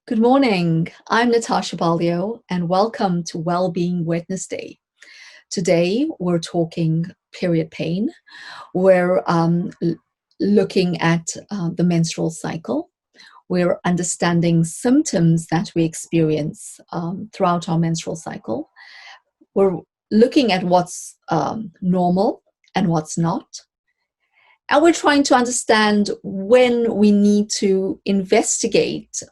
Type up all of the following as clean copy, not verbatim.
Good morning. I'm Natasha Buldeo, and welcome to Wellbeing Wednesday. Today, we're talking period pain. We're looking at the menstrual cycle. We're understanding symptoms that we experience throughout our menstrual cycle. We're looking at what's normal and what's not. And we're trying to understand when we need to investigate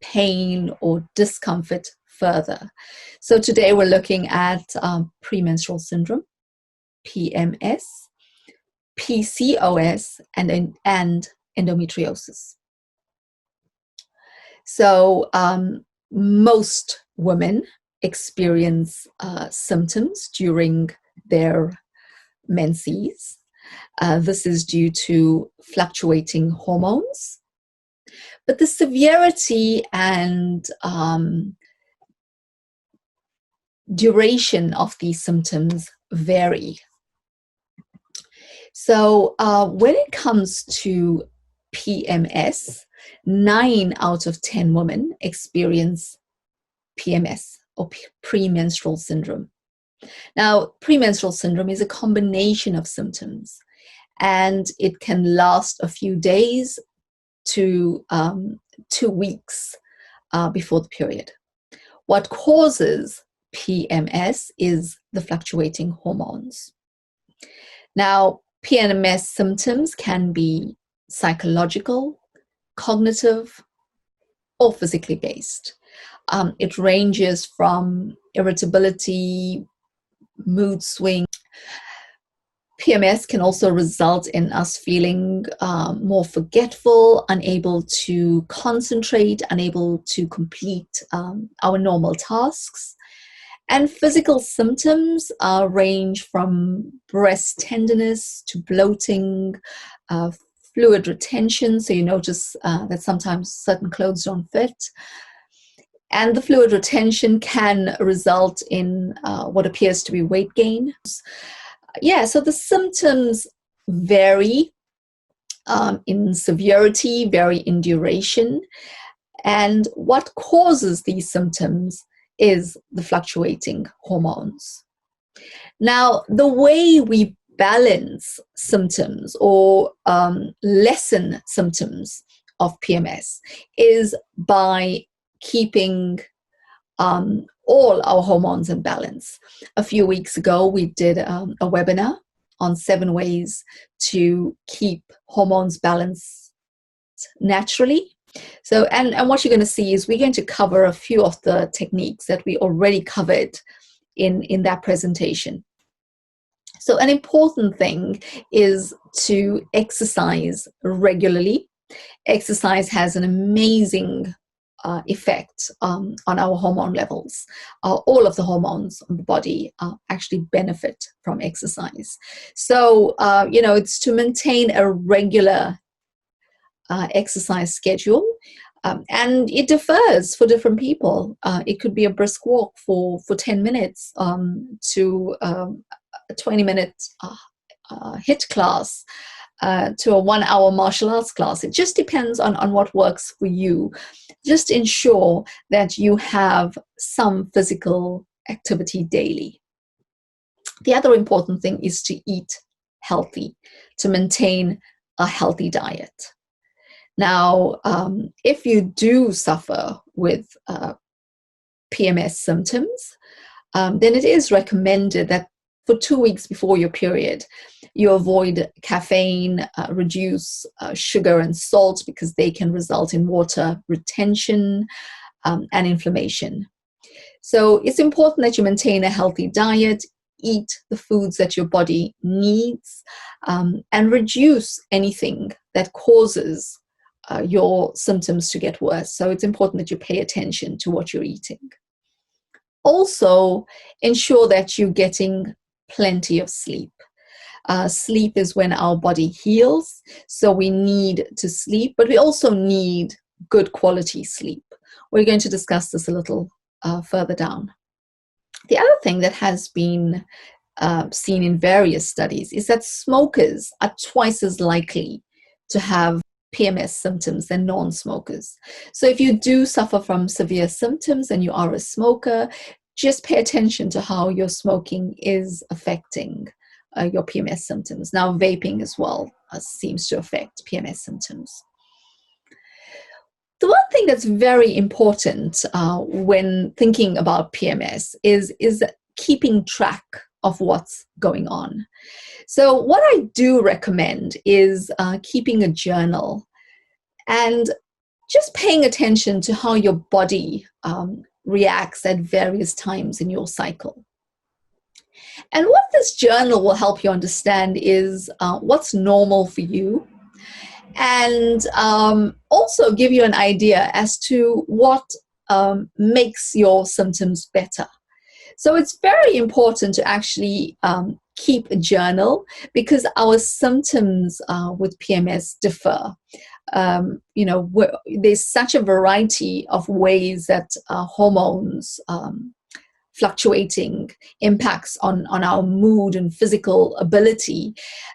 pain or discomfort further. So today we're looking at premenstrual syndrome, PMS, PCOS, and endometriosis. So most women experience symptoms during their menses. This is due to fluctuating hormones. But the severity and duration of these symptoms vary. So when it comes to PMS, 9 out of 10 women experience PMS or premenstrual syndrome. Now, premenstrual syndrome is a combination of symptoms, and it can last a few days to 2 weeks before the period. What causes PMS is the fluctuating hormones. Now, PMS symptoms can be psychological, cognitive, or physically based. It ranges from irritability, mood swing. PMS can also result in us feeling more forgetful, unable to concentrate, unable to complete our normal tasks. And physical symptoms range from breast tenderness to bloating, fluid retention, so you notice that sometimes certain clothes don't fit. And the fluid retention can result in what appears to be weight gain. So the symptoms vary in severity, vary in duration, and what causes these symptoms is the fluctuating hormones. Now, the way we balance symptoms or lessen symptoms of PMS is by keeping all our hormones in balance. A few weeks ago, we did a webinar on 7 ways to keep hormones balanced naturally. So, and what you're going to see is we're going to cover a few of the techniques that we already covered in that presentation. So an important thing is to exercise regularly. Exercise has an amazing effect on our hormone levels. All of the hormones on the body actually benefit from exercise. So, it's to maintain a regular exercise schedule, and it differs for different people. It could be a brisk walk for 10 minutes to a 20-minute HIIT class, to a 1-hour martial arts class. It just depends on what works for you. Just ensure that you have some physical activity daily. The other important thing is to eat healthy, to maintain a healthy diet. Now, if you do suffer with PMS symptoms, then it is recommended that for 2 weeks before your period, you avoid caffeine, reduce sugar and salt, because they can result in water retention and inflammation. So it's important that you maintain a healthy diet, eat the foods that your body needs, and reduce anything that causes your symptoms to get worse. So it's important that you pay attention to what you're eating. Also, ensure that you're getting plenty of sleep. Sleep is when our body heals, so we need to sleep, but we also need good quality sleep. We're going to discuss this a little further down. The other thing that has been seen in various studies is that smokers are twice as likely to have PMS symptoms than non-smokers. So if you do suffer from severe symptoms and you are a smoker, just pay attention to how your smoking is affecting your PMS symptoms. Now, vaping as well seems to affect PMS symptoms. The one thing that's very important when thinking about PMS is keeping track of what's going on. So what I do recommend is keeping a journal and just paying attention to how your body reacts at various times in your cycle. And what this journal will help you understand is what's normal for you, and also give you an idea as to what makes your symptoms better. So it's very important to actually keep a journal, because our symptoms with PMS differ. There's such a variety of ways that hormones fluctuating impacts on our mood and physical ability,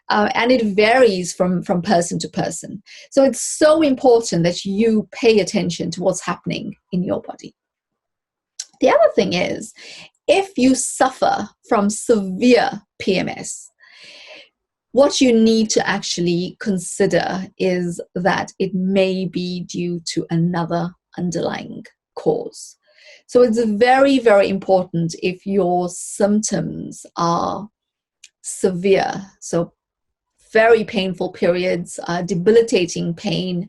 and it varies from person to person. So it's so important that you pay attention to what's happening in your body. The other thing is, if you suffer from severe PMS, what you need to actually consider is that it may be due to another underlying cause. So it's very, very important, if your symptoms are severe, so very painful periods, debilitating pain,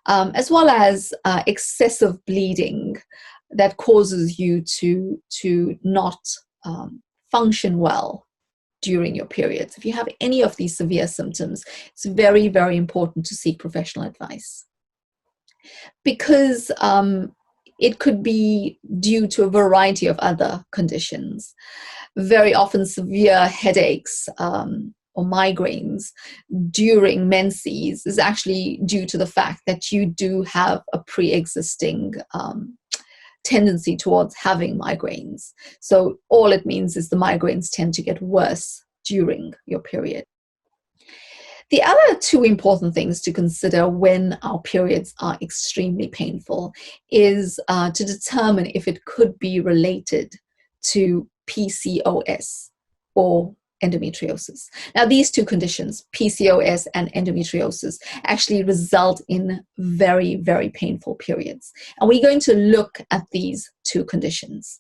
as well as excessive bleeding that causes you to not function well during your periods. If you have any of these severe symptoms, it's very, very important to seek professional advice, because it could be due to a variety of other conditions. Very often severe headaches or migraines during menses is actually due to the fact that you do have a pre-existing tendency towards having migraines. So all it means is the migraines tend to get worse during your period. The other two important things to consider when our periods are extremely painful is to determine if it could be related to PCOS or endometriosis. Now, these two conditions, PCOS and endometriosis, actually result in very, very painful periods. And we're going to look at these two conditions.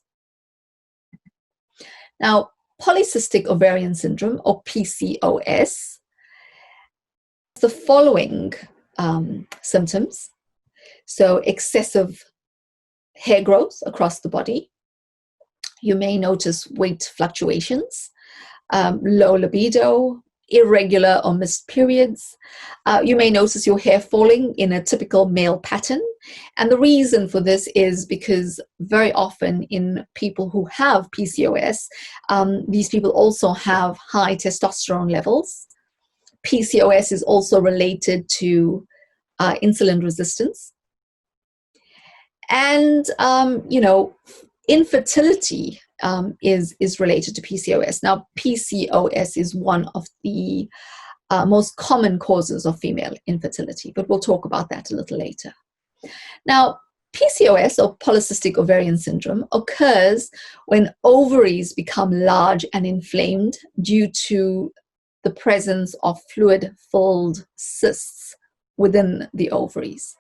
Now, polycystic ovarian syndrome, or PCOS, the following symptoms. So excessive hair growth across the body. You may notice weight fluctuations, low libido, irregular or missed periods. You may notice your hair falling in a typical male pattern. And the reason for this is because very often in people who have PCOS, these people also have high testosterone levels. PCOS is also related to insulin resistance. And, infertility is related to PCOS. Now, PCOS is one of the most common causes of female infertility, but we'll talk about that a little later. Now, PCOS, or polycystic ovarian syndrome, occurs when ovaries become large and inflamed due to the presence of fluid-filled cysts within the ovaries.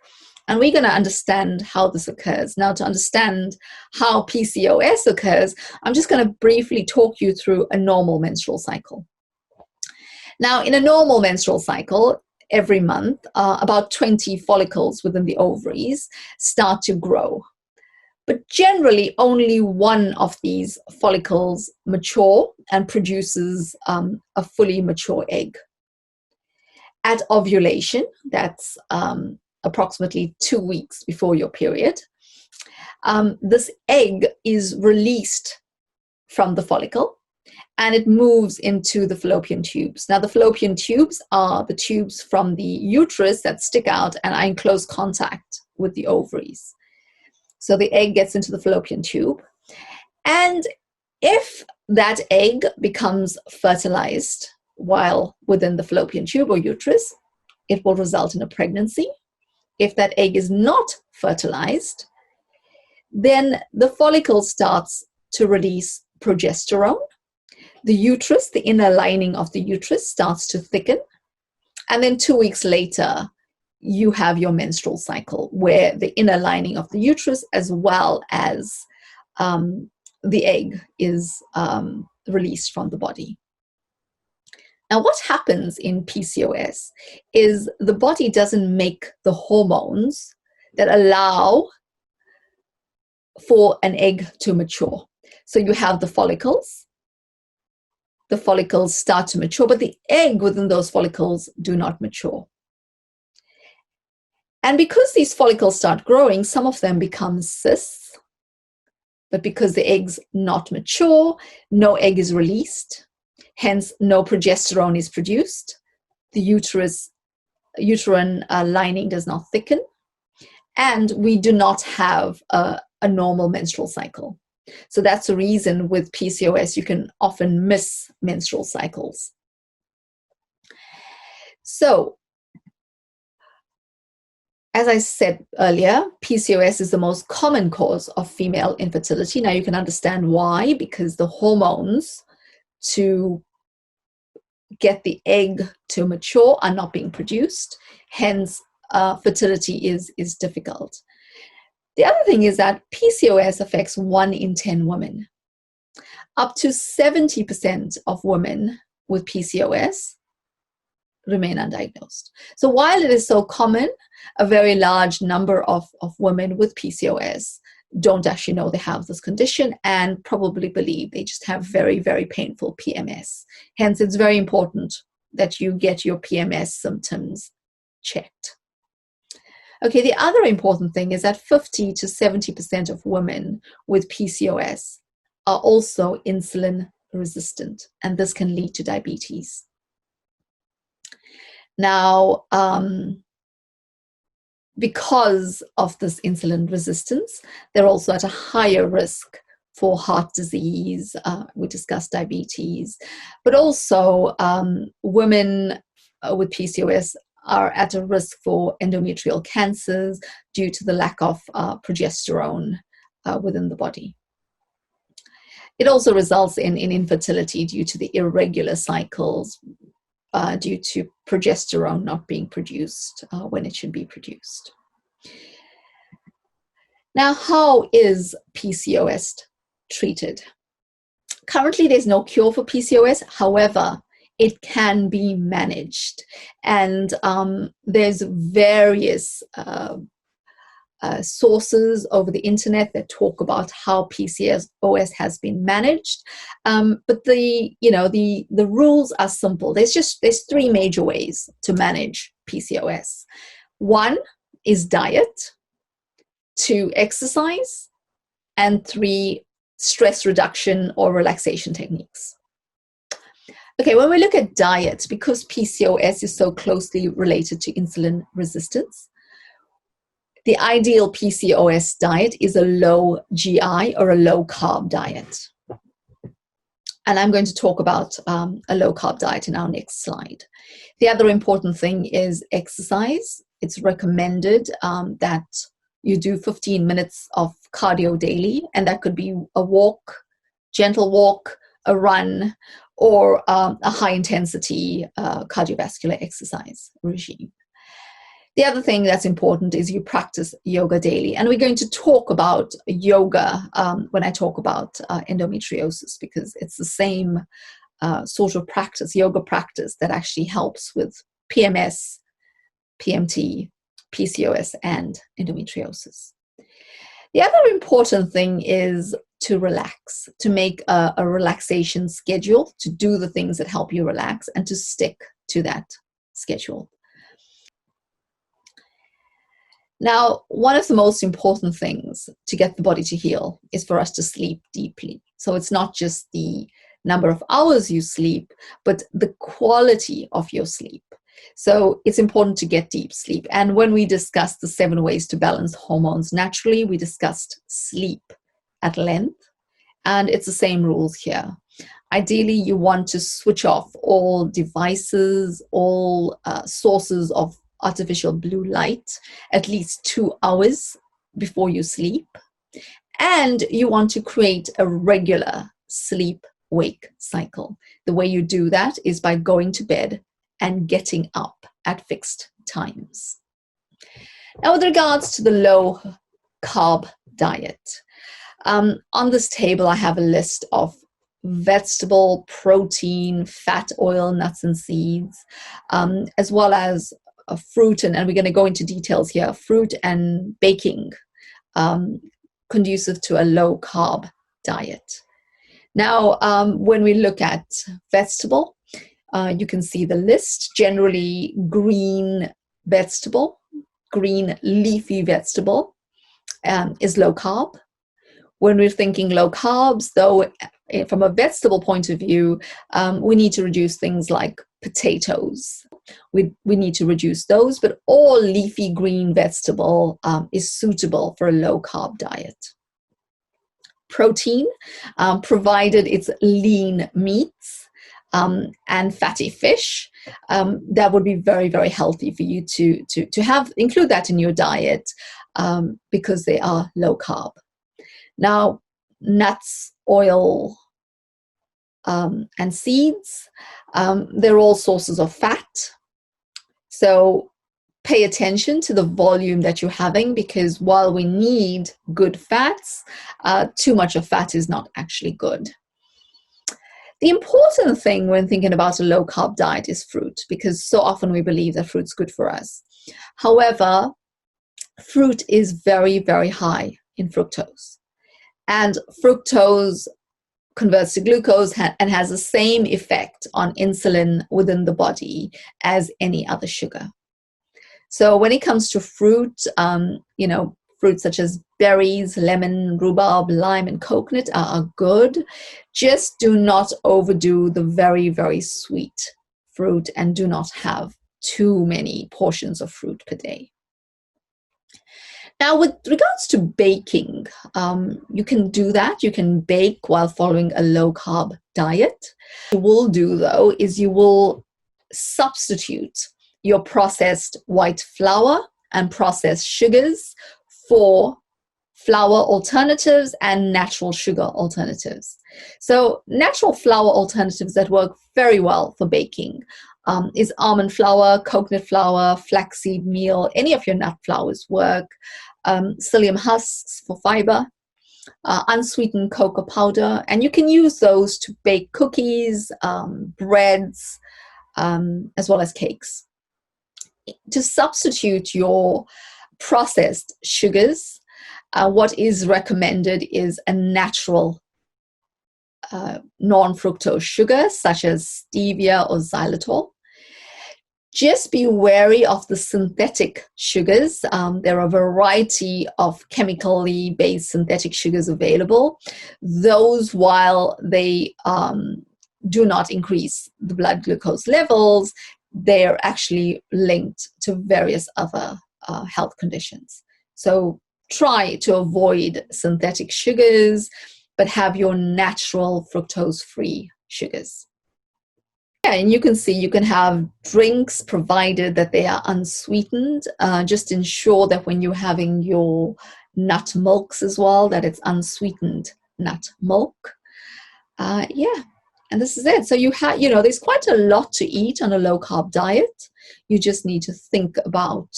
And we're going to understand how this occurs. Now, to understand how PCOS occurs, I'm just going to briefly talk you through a normal menstrual cycle. Now, in a normal menstrual cycle, every month, about 20 follicles within the ovaries start to grow. But generally, only one of these follicles mature and produces a fully mature egg. At ovulation, that's approximately 2 weeks before your period, this egg is released from the follicle and it moves into the fallopian tubes. Now, the fallopian tubes are the tubes from the uterus that stick out and are in close contact with the ovaries. So the egg gets into the fallopian tube, and if that egg becomes fertilized while within the fallopian tube or uterus, it will result in a pregnancy. If that egg is not fertilized, then the follicle starts to release progesterone. The uterus, the inner lining of the uterus, starts to thicken. And then 2 weeks later, you have your menstrual cycle, where the inner lining of the uterus as well as the egg is released from the body. Now, what happens in PCOS is the body doesn't make the hormones that allow for an egg to mature. So you have the follicles start to mature, but the egg within those follicles do not mature. And because these follicles start growing, some of them become cysts, but because the egg's not mature, no egg is released, hence no progesterone is produced, the uterine lining does not thicken, and we do not have a normal menstrual cycle. So that's the reason with PCOS you can often miss menstrual cycles. So, as I said earlier, PCOS is the most common cause of female infertility. Now you can understand why, because the hormones to get the egg to mature are not being produced. Hence, fertility is difficult. The other thing is that PCOS affects 1 in 10 women. Up to 70% of women with PCOS remain undiagnosed. So while it is so common, a very large number of women with PCOS don't actually know they have this condition and probably believe they just have very, very painful PMS. Hence, it's very important that you get your PMS symptoms checked. Okay, the other important thing is that 50 to 70% of women with PCOS are also insulin resistant, and this can lead to diabetes. Now, because of this insulin resistance, they're also at a higher risk for heart disease. We discussed diabetes, but also women with PCOS are at a risk for endometrial cancers due to the lack of progesterone within the body. It also results in infertility due to the irregular cycles, due to progesterone not being produced when it should be produced. Now, how is PCOS treated? Currently, there's no cure for PCOS. However, it can be managed. And there's various sources over the internet that talk about how PCOS has been managed. But the rules are simple. There's 3 major ways to manage PCOS. 1 is diet, 2, exercise, and 3, stress reduction or relaxation techniques. Okay, when we look at diet, because PCOS is so closely related to insulin resistance, the ideal PCOS diet is a low GI or a low carb diet. And I'm going to talk about a low carb diet in our next slide. The other important thing is exercise. It's recommended that you do 15 minutes of cardio daily, and that could be a walk, gentle walk, a run, or a high-intensity cardiovascular exercise regime. The other thing that's important is you practice yoga daily. And we're going to talk about yoga when I talk about endometriosis, because it's the same sort of practice, yoga practice, that actually helps with PMS, PMT, PCOS, and endometriosis. The other important thing is to relax, to make a relaxation schedule, to do the things that help you relax and to stick to that schedule. Now, one of the most important things to get the body to heal is for us to sleep deeply. So it's not just the number of hours you sleep, but the quality of your sleep. So it's important to get deep sleep. And when we discussed the 7 ways to balance hormones naturally, we discussed sleep at length. And it's the same rules here. Ideally, you want to switch off all devices, all sources of artificial blue light at least 2 hours before you sleep. And you want to create a regular sleep-wake cycle. The way you do that is by going to bed and getting up at fixed times. Now, with regards to the low-carb diet, on this table, I have a list of vegetable, protein, fat, oil, nuts and seeds, as well as fruit, and we're going to go into details here, fruit and baking, conducive to a low-carb diet. Now, when we look at vegetable, you can see the list. Generally, green vegetable, green leafy vegetable is low-carb. When we're thinking low carbs, though, from a vegetable point of view, we need to reduce things like potatoes. We need to reduce those, but all leafy green vegetable is suitable for a low-carb diet. Protein, provided it's lean meats and fatty fish, that would be very, very healthy for you to include that in your diet because they are low-carb. Now, nuts, oil, and seeds, they're all sources of fat. So pay attention to the volume that you're having, because while we need good fats, too much of fat is not actually good. The important thing when thinking about a low-carb diet is fruit, because so often we believe that fruit's good for us. However, fruit is very, very high in fructose. And fructose converts to glucose and has the same effect on insulin within the body as any other sugar. So when it comes to fruit, fruits such as berries, lemon, rhubarb, lime, and coconut are good. Just do not overdo the very, very sweet fruit and do not have too many portions of fruit per day. Now, with regards to baking, you can do that. You can bake while following a low-carb diet. What you will do, though, is you will substitute your processed white flour and processed sugars for flour alternatives and natural sugar alternatives. So natural flour alternatives that work very well for baking is almond flour, coconut flour, flaxseed meal. Any of your nut flours work. Psyllium husks for fiber, unsweetened cocoa powder, and you can use those to bake cookies, breads, as well as cakes. To substitute your processed sugars, what is recommended is a natural non-fructose sugar, such as stevia or xylitol. Just be wary of the synthetic sugars. There are a variety of chemically based synthetic sugars available. Those, while they do not increase the blood glucose levels, they are actually linked to various other health conditions. So try to avoid synthetic sugars, but have your natural fructose-free sugars. Yeah, and you can see you can have drinks provided that they are unsweetened. Just ensure that when you're having your nut milks as well, that it's unsweetened nut milk. Yeah, and this is it. So you have, there's quite a lot to eat on a low-carb diet. You just need to think about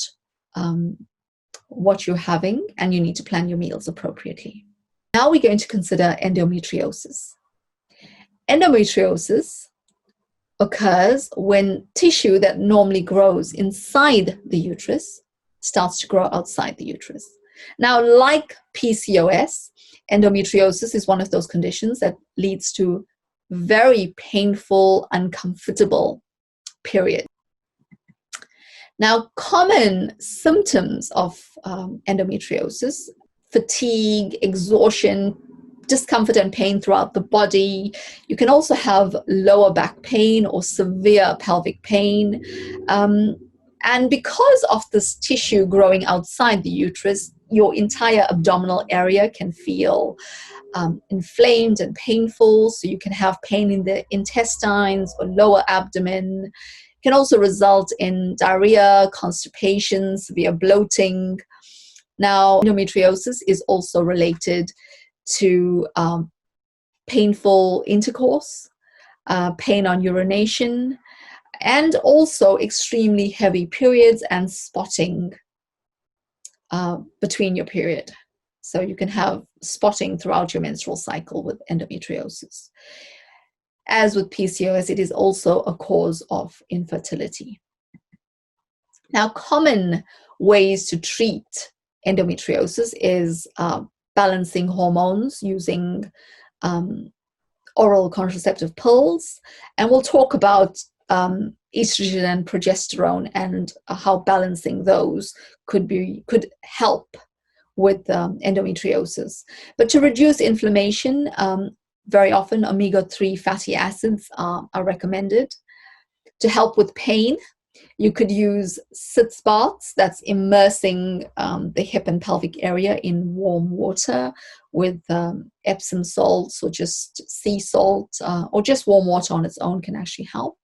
what you're having, and you need to plan your meals appropriately. Now we're going to consider endometriosis. Endometriosis occurs when tissue that normally grows inside the uterus starts to grow outside the uterus. Now, like PCOS, endometriosis is one of those conditions that leads to very painful, uncomfortable periods. Now, common symptoms of endometriosis: fatigue, exhaustion, discomfort and pain throughout the body. You can also have lower back pain or severe pelvic pain. And because of this tissue growing outside the uterus, your entire abdominal area can feel inflamed and painful, so you can have pain in the intestines or lower abdomen. It can also result in diarrhea, constipation, severe bloating. Now, endometriosis is also related to painful intercourse, pain on urination, and also extremely heavy periods and spotting between your period. So you can have spotting throughout your menstrual cycle with endometriosis. As with PCOS, it is also a cause of infertility. Now, common ways to treat endometriosis is balancing hormones using oral contraceptive pills, and we'll talk about estrogen and progesterone and how balancing those could help with endometriosis. But to reduce inflammation, very often omega-3 fatty acids are recommended. To help with pain, you could use sitz baths, that's immersing the hip and pelvic area in warm water with Epsom salts or just sea salt, or just warm water on its own can actually help.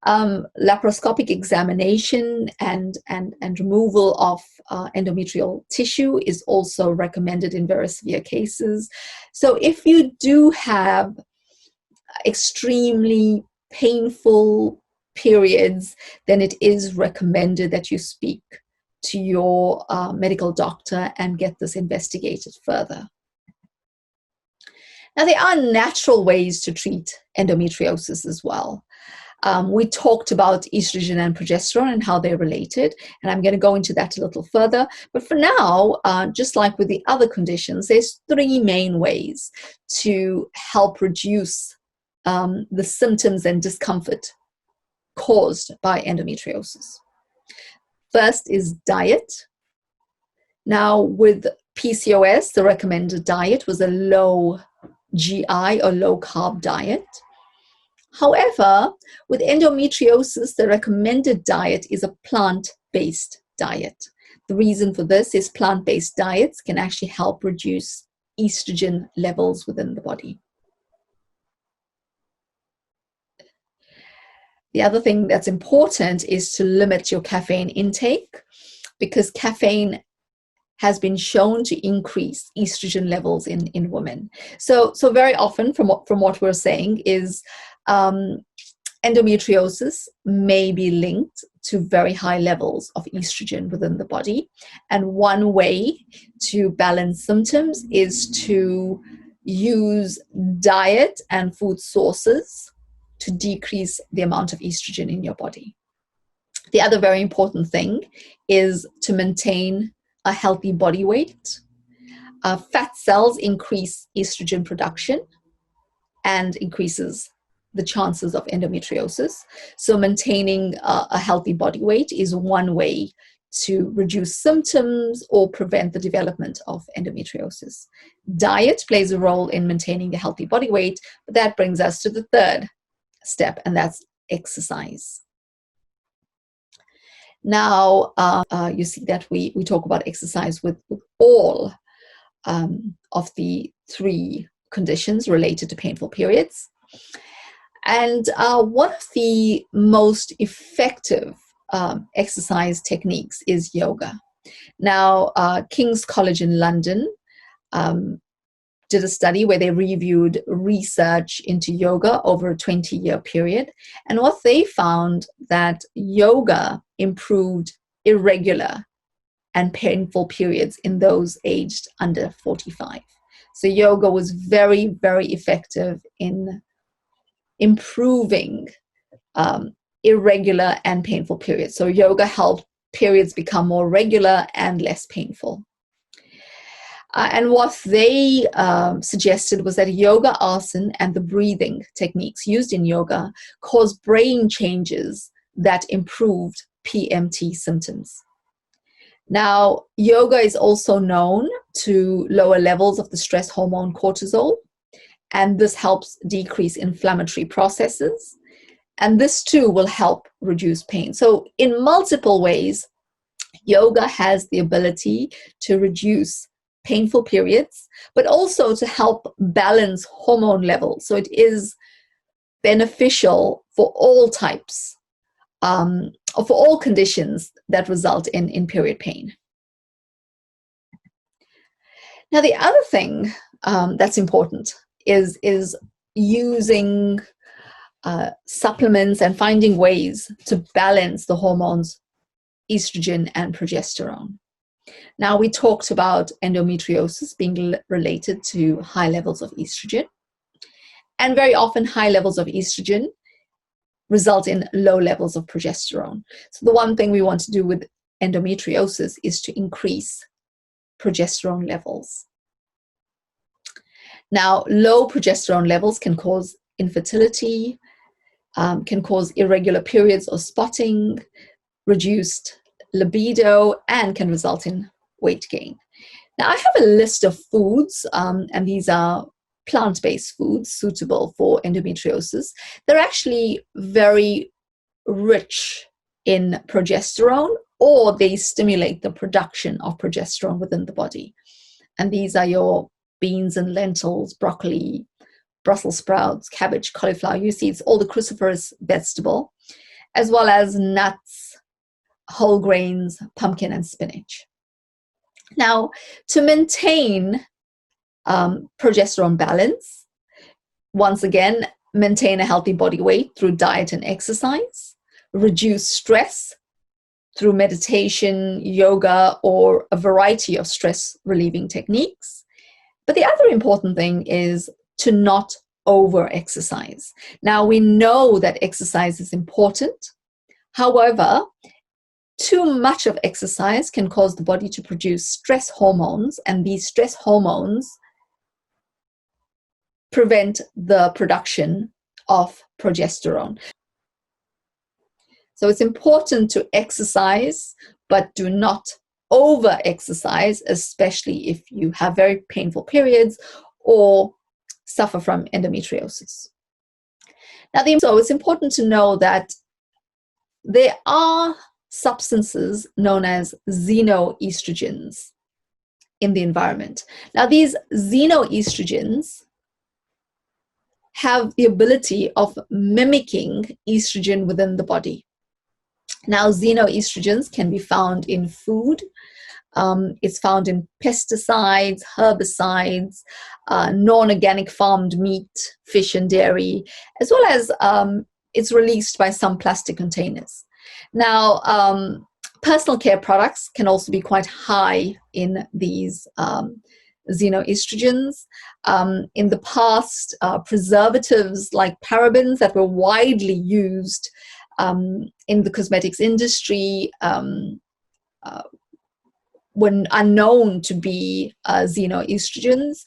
Laparoscopic examination and removal of endometrial tissue is also recommended in very severe cases. So if you do have extremely painful periods, then it is recommended that you speak to your medical doctor and get this investigated further. Now, there are natural ways to treat endometriosis as well. We talked about estrogen and progesterone and how they're related, and I'm going to go into that a little further. But for now, just like with the other conditions, there's three main ways to help reduce the symptoms and discomfort caused by endometriosis. First is diet. Now, with PCOS, the recommended diet was a low GI or low carb diet. However, with endometriosis, the recommended diet is a plant-based diet. The reason for this is plant-based diets can actually help reduce estrogen levels within the body. The other thing that's important is to limit your caffeine intake, because caffeine has been shown to increase estrogen levels in women. So very often, from what we're saying, is endometriosis may be linked to very high levels of estrogen within the body. And one way to balance symptoms is to use diet and food sources to decrease the amount of estrogen in your body. The other very important thing is to maintain a healthy body weight. Fat cells increase estrogen production and increases the chances of endometriosis. So maintaining a healthy body weight is one way to reduce symptoms or prevent the development of endometriosis. Diet plays a role in maintaining a healthy body weight, but that brings us to the third step, and that's exercise. Now, you see that we talk about exercise with all of the three conditions related to painful periods. And one of the most effective exercise techniques is yoga. Now, King's College in London did a study where they reviewed research into yoga over a 20-year period. And what they found that yoga improved irregular and painful periods in those aged under 45. So yoga was very, very effective in improving irregular and painful periods. So yoga helped periods become more regular and less painful. And what they suggested was that yoga asana and the breathing techniques used in yoga caused brain changes that improved PMT symptoms. Now, yoga is also known to lower levels of the stress hormone cortisol, and this helps decrease inflammatory processes. And this too will help reduce pain. So in multiple ways, yoga has the ability to reduce painful periods, but also to help balance hormone levels. So it is beneficial for all types, or for all conditions that result in period pain. Now, the other thing that's important is using supplements and finding ways to balance the hormones estrogen and progesterone. Now, we talked about endometriosis being related to high levels of estrogen, and very often high levels of estrogen result in low levels of progesterone. So the one thing we want to do with endometriosis is to increase progesterone levels. Now, low progesterone levels can cause infertility, can cause irregular periods or spotting, reduced libido, and can result in weight gain. Now, I have a list of foods, and these are plant-based foods suitable for endometriosis. They're actually very rich in progesterone, or they stimulate the production of progesterone within the body. And these are your beans and lentils, broccoli, Brussels sprouts, cabbage, cauliflower. You see, it's all the cruciferous vegetable, as well as nuts, whole grains, pumpkin, and spinach. Now, to maintain progesterone balance, once again, maintain a healthy body weight through diet and exercise, reduce stress through meditation, yoga, or a variety of stress relieving techniques. But the other important thing is to not over-exercise. Now, we know that exercise is important. However, too much of exercise can cause the body to produce stress hormones, and these stress hormones prevent the production of progesterone. So it's important to exercise, but do not over-exercise, especially if you have very painful periods or suffer from endometriosis. Now, so it's important to know that there are substances known as xenoestrogens in the environment. Now, these xenoestrogens have the ability of mimicking estrogen within the body. Now, xenoestrogens can be found in food. It's found in pesticides, herbicides, non-organic farmed meat, fish and dairy, as well as it's released by some plastic containers. Now, personal care products can also be quite high in these xenoestrogens. In the past, preservatives like parabens that were widely used in the cosmetics industry when unknown to be xenoestrogens.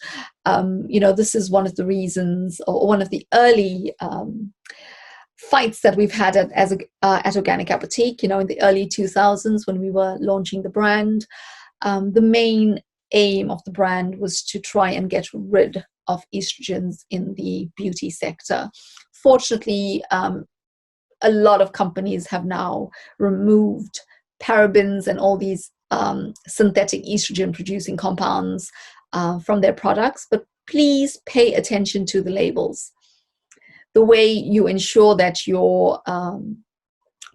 This is one of the reasons, or one of the early fights that we've had at Organic Apotheke, in the early 2000s when we were launching the brand. The main aim of the brand was to try and get rid of estrogens in the beauty sector. Fortunately, a lot of companies have now removed parabens and all these synthetic estrogen producing compounds from their products, but please pay attention to the labels. The way you ensure that your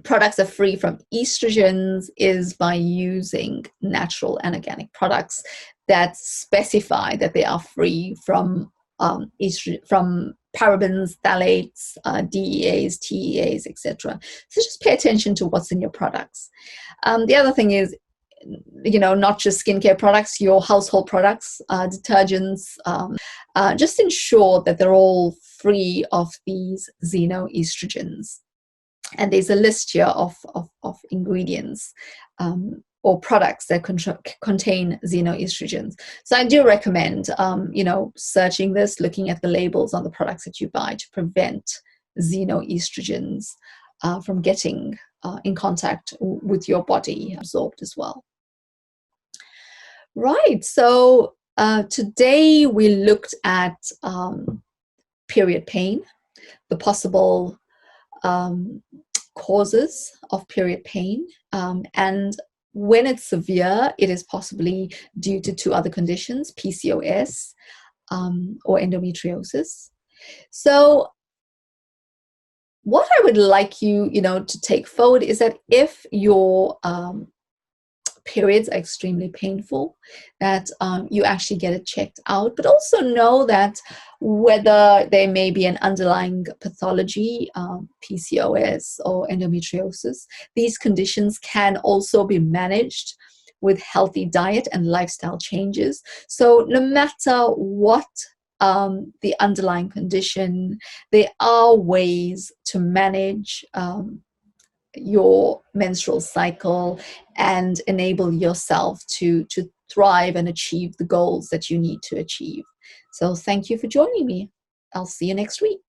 products are free from estrogens is by using natural and organic products that specify that they are free from from parabens, phthalates, DEAs, TEAs, etc. So just pay attention to what's in your products. The other thing is, not just skincare products, your household products, detergents, just ensure that they're all free of these xenoestrogens. And there's a list here of ingredients or products that contain xenoestrogens. So I do recommend, searching this, looking at the labels on the products that you buy to prevent xenoestrogens from getting in contact with your body, absorbed as well. Right, so today we looked at period pain, the possible causes of period pain, and when it's severe, it is possibly due to two other conditions, PCOS or endometriosis. So what I would like you, to take forward is that if your periods are extremely painful, that you actually get it checked out, but also know that whether there may be an underlying pathology, PCOS or endometriosis, these conditions can also be managed with healthy diet and lifestyle changes. So no matter what the underlying condition, there are ways to manage your menstrual cycle and enable yourself to thrive and achieve the goals that you need to achieve. So thank you for joining me. I'll see you next week.